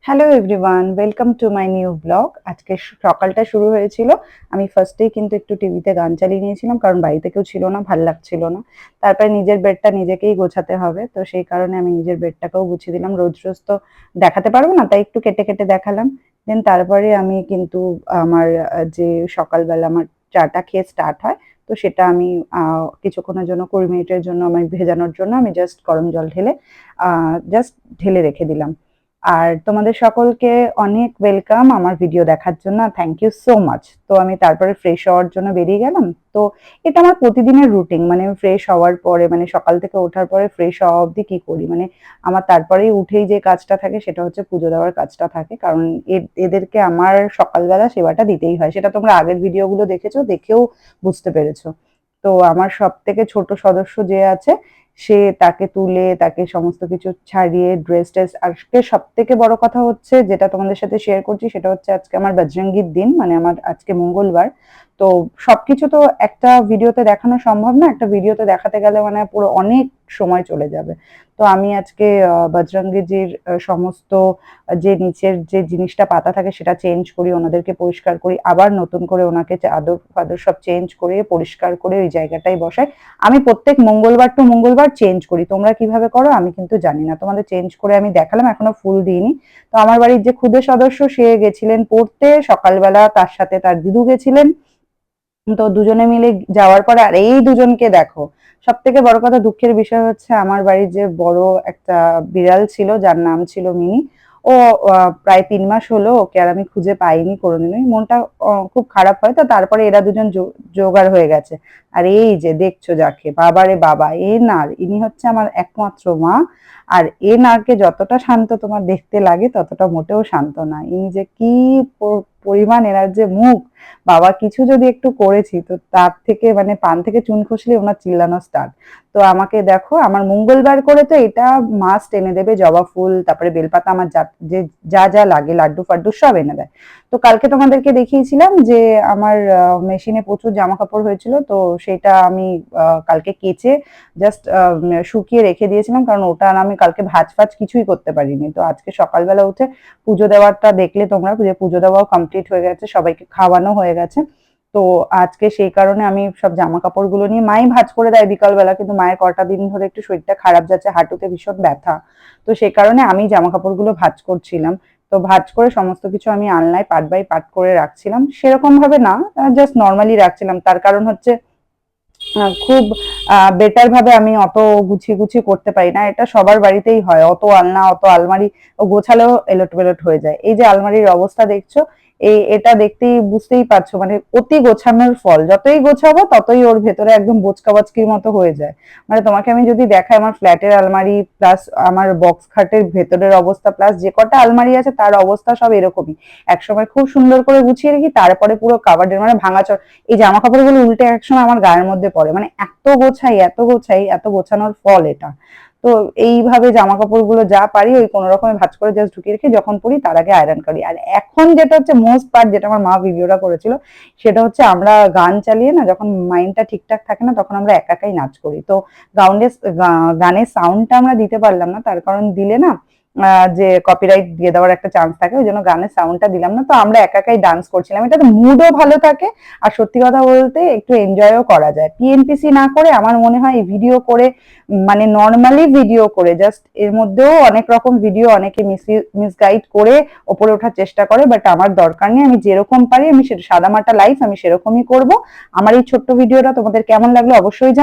Hello everyone, welcome to my new blog. আজকে সকালটা শুরু হয়েছিল, আমি ফার্স্টেই কিন্তু একটু টিভিতে গান চালিয়ে নিয়েছিলাম, কারণ বাড়িতে কেউ ছিল না, ভাল লাগছিল না। তারপরে নিজের বেডটা নিজেকেই গোছাতে হবে, তো সেই কারণে আমি নিজের বেডটাকেও গুছিয়ে দিলাম। রোজ রোজ তো দেখাতে পারবো না, তাই একটু কেটে কেটে দেখালাম। দেন তারপরে আমি কিন্তু আমার যে সকালবেলা আমার চাটা খেয়ে স্টার্ট হয়, তো সেটা আমি কিছুক্ষণের জন্য 20 মিনিটের জন্য আমি ভেজানোর জন্য আমি জাস্ট গরম জল ঢেলে জাস্ট ঢেলে রেখে দিলাম। আর তোমাদের সকলকে অনেক ওয়েলকাম আমার ভিডিও দেখার জন্য। Thank you so much. তো আমি তারপরে ফ্রেশ হওয়ার জন্য বেরিয়ে গেলাম। তো এটা আমার প্রতিদিনের রুটিন, মানে ফ্রেশ হওয়ার পরে, মানে সকাল থেকে ওঠার পরে ফ্রেশ হওয়া অবধি কি করি, মানে আমার তারপরেই উঠেই যে কাজটা থাকে সেটা হচ্ছে পুজো দেওয়ার কাজটা থাকে, কারণ এদেরকে আমার সকালবেলা সেবাটা দিতেই হয়। সেটা তোমরা আগের ভিডিওগুলো দেখেছো, দেখেও বুঝতে পেরেছো। তো আমার সব থেকে ছোট সদস্য যে আছে, সে তাকে তুলে তাকে সমস্ত কিছু ছাড়িয়ে ড্রেস টেস। আজকে সব থেকে বড় কথা হচ্ছে, যেটা তোমাদের সাথে শেয়ার করছি, সেটা হচ্ছে আজকে আমার বজরঙ্গীর দিন, মানে আমার আজকে মঙ্গলবার। তো সবকিছু তো একটা ভিডিওতে দেখানো সম্ভব না, একটা ভিডিওতে দেখাতে গেলে মানে পুরো অনেক সময় চলে যাবে। তো আমি আজকে বজরঙ্গীজির সমস্ত যে নিচের যে জিনিসটা পাতা থাকে সেটা চেঞ্জ করি, ওনাদেরকে পরিষ্কার করি, আবার নতুন করে ওনাকে চাদর ফাদর সব চেঞ্জ করে পরিষ্কার করে ওই জায়গাটাই বসাই। আমি প্রত্যেক মঙ্গলবার টু মঙ্গলবার চেঞ্জ করি। তোমরা কিভাবে করো আমি কিন্তু জানি না, তোমাদের চেঞ্জ করে আমি দেখালাম, এখনো ফুল দিইনি। তো আমার বাড়ির যে ক্ষুদে সদস্য, সে গেছিলেন পড়তে সকালবেলা, তার সাথে তার দিদু গেছিলেন। তো দুজনে মিলে যাওয়ার পরে আর এই দুজনকে দেখো। সব থেকে বড় কথা, দুঃখের বিষয় হচ্ছে আমার বাড়ির যে বড় একটা বিড়াল ছিল, যার নাম ছিল মিনি, ও প্রায় 3 মাস হলো, ওকে আর আমি খুঁজে পাইনি কোনোদিনই। মনটা খুব খারাপ হয়। তো তারপরে এরা দুজন জোগাড় হয়ে গেছে। আর এই যে দেখছো যাকে, বাবারে বাবা, এ নার, ইনি হচ্ছে আমার একমাত্র মা। আর এ নারকে যতটা শান্ত তোমার দেখতে লাগে, ততটা মোটেও শান্ত না। ইনি যে কি পরিমাণ, এনার যে মুখ, বাবা কিছু যদি একটু করেছি তো তার থেকে, মানে পান থেকে চুন খসলে ওনার চিল্লানো স্টার্ট। তো আমাকে দেখো, আমার মঙ্গলবার করে তো এটা মাস্ট এনে দেবে, জবা ফুল, তারপরে বেলপাতা, আমার যা যা লাগে, লাড্ডু ফাড্ডু সব এনে দেয়। তো কালকে তোমাদেরকে দেখিয়েছিলাম যে আমার মেশিনে প্রচুর জামা কাপড় হয়েছিল, তো সেটা আমি কালকে কেচে জাস্ট শুকিয়ে রেখে দিয়েছিলাম, কারণ ওটা আর আমি কালকে ভাঁজ ফাজ কিছুই করতে পারিনি। তো আজকে সকালবেলা উঠে পুজো দেওয়ারটা দেখলে তোমরা, যে পুজো দেওয়াও কমপ্লিট হয়ে গেছে, সবাইকে খাওয়ানো হয়ে গেছে। তো আজকে সেই কারণে আমি সব জামা কাপড়গুলো নিয়ে, মাই ভাঁজ করে দেয় বিকালবেলা, কিন্তু মায়ের কটা দিন ধরে একটু শরীরটা খারাপ যাচ্ছে, হাঁটুতে ভীষণ ব্যথা। তো সেই কারণে আমি জামা কাপড়গুলো ভাঁজ করছিলাম। তো ভাঁজ করে সমস্ত কিছু আমি আলনায় পার্ট বাই পার্ট করে রাখছিলাম, সেরকম ভাবে না, জাস্ট নর্মালি রাখছিলাম। তার কারণ হচ্ছে খুব বেটার ভাবে আমি অত গুছিয়ে গুছিয়ে করতে পারি না, এটা সবার বাড়িতেই হয়, অত আলনা অত আলমারি ও গোছালেও এলোট বেলোট হয়ে যায়। এই যে আলমারির অবস্থা দেখছো, এটা দেখতেই বুঝতেই পারছো, মানে অতি গোছানোর ফল। যতই গোছাবো ততই ওর ভেতরে একদম বোচকা বাচকির মতো হয়ে যায়। মানে তোমাকে আমি যদি দেখাই আমার ফ্ল্যাটের আলমারি প্লাস আমার বক্স খাটের ভেতরের অবস্থা প্লাস যে কটা আলমারি আছে তার অবস্থা সব এরকমই। একসময় খুব সুন্দর করে গুছিয়ে রেখি, তারপরে পুরো কাবার্ডের মানে ভাঙাচোরা। এই জামা কাপড়গুলো উল্টে একসময় আমার গায়ের মধ্যে পড়ে, মানে এত গোছাই এত গোছাই, এত গোছানোর ফল এটা। তো এইভাবে জামা কাপড়গুলো যা পারি ওই কোনো রকমে ভাঁজ করে জাস্ট ঢুকিয়ে রেখে যখন পরি তার আগে আয়রন করি। আর এখন যেটা হচ্ছে মোস্ট পার্ট, যেটা আমার মা ভিডিওটা করেছিল, সেটা হচ্ছে আমরা গান চালিয়ে না, যখন মাইন্ডটা ঠিকঠাক থাকে না, তখন আমরা একা একাই নাচ করি। তো গানের সাউন্ডটা আমরা দিতে পারলাম না, তার কারণ দিলে না যে কপিরাইট দিয়ে দেওয়ার একটা চান্স থাকে, ওই জন্য গানের সাউন্ডটা দিলাম না। তো আমরা একা একাই ডান্স করছিলাম, এটাতে মুডও ভালো থাকে, আর সত্যি কথা বলতে একটু এনজয়ও করা যায়। পিএনপিসি না করে আমার মনে হয় ভিডিও করে, মানে নর্মালি ভিডিও করে, জাস্ট এর মধ্যেও অনেক রকম ভিডিও অনেকে মিসগাইড করে ওপরে ওঠার চেষ্টা করে, বাট আমার দরকার নেই। আমি যেরকম পারি, আমি সাদামাটা লাইফ আমি সেরকমই করব। আমার এই ছোট্ট ভিডিওটা তোমাদের কেমন লাগলো অবশ্যই